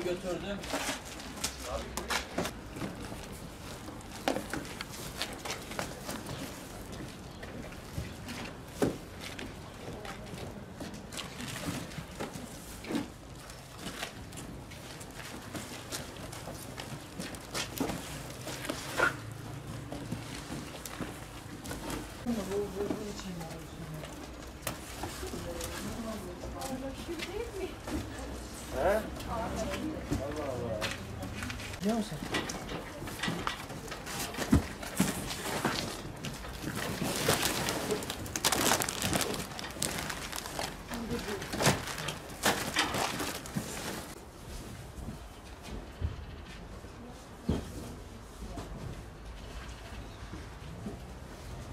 Götürdüm. Ne olsun?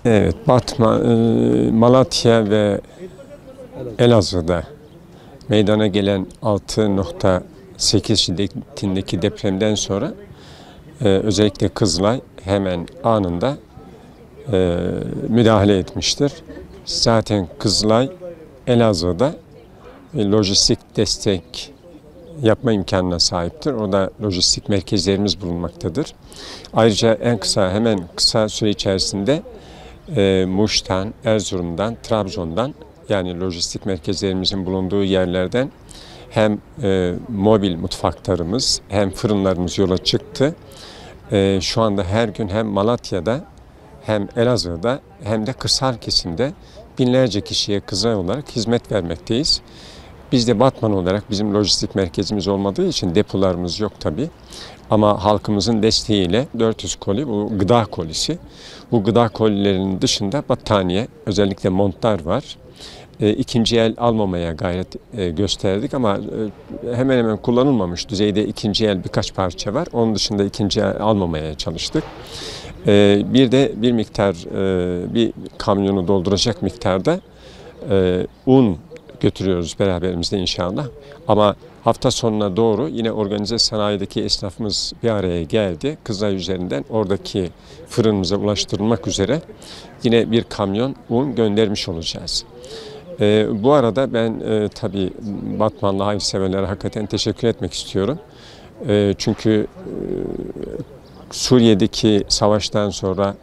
Evet, Malatya ve Elazığ'da meydana gelen 6.8 şiddetindeki depremden sonra özellikle Kızılay hemen anında müdahale etmiştir. Zaten Kızılay Elazığ'da lojistik destek yapma imkanına sahiptir. Orada lojistik merkezlerimiz bulunmaktadır. Ayrıca hemen kısa süre içerisinde Muş'tan, Erzurum'dan, Trabzon'dan yani lojistik merkezlerimizin bulunduğu yerlerden hem mobil mutfaklarımız hem fırınlarımız yola çıktı. Şu anda her gün hem Malatya'da hem Elazığ'da hem de kırsal kesimde binlerce kişiye Kızılay olarak hizmet vermekteyiz. Biz de Batman olarak bizim lojistik merkezimiz olmadığı için depolarımız yok tabii. Ama halkımızın desteğiyle 400 koli bu gıda kolisi. Bu gıda kolilerinin dışında battaniye, özellikle montlar var. İkinci el almamaya gayret gösterdik ama hemen hemen kullanılmamış düzeyde ikinci el birkaç parça var. Onun dışında ikinci el almamaya çalıştık. Bir de bir miktar bir kamyonu dolduracak miktarda un götürüyoruz beraberimizde inşallah. Ama hafta sonuna doğru yine organize sanayideki esnafımız bir araya geldi. Kızılay üzerinden oradaki fırınımıza ulaştırılmak üzere yine bir kamyon un göndermiş olacağız. Bu arada ben tabii Batmanlı hayırseverlere hakikaten teşekkür etmek istiyorum. Çünkü Suriye'deki savaştan sonra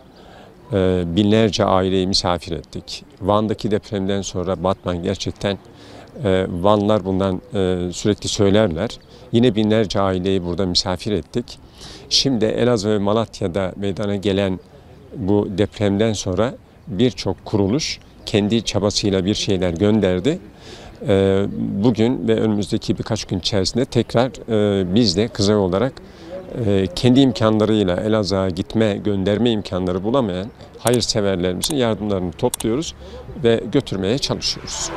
binlerce aileyi misafir ettik. Van'daki depremden sonra Batman gerçekten Vanlılar bundan sürekli söylerler. Yine binlerce aileyi burada misafir ettik. Şimdi Elazığ ve Malatya'da meydana gelen bu depremden sonra birçok kuruluş kendi çabasıyla bir şeyler gönderdi. Bugün ve önümüzdeki birkaç gün içerisinde tekrar biz de Kızılay olarak kendi imkanlarıyla Elazığ'a gönderme imkanları bulamayan hayırseverlerimizin yardımlarını topluyoruz ve götürmeye çalışıyoruz.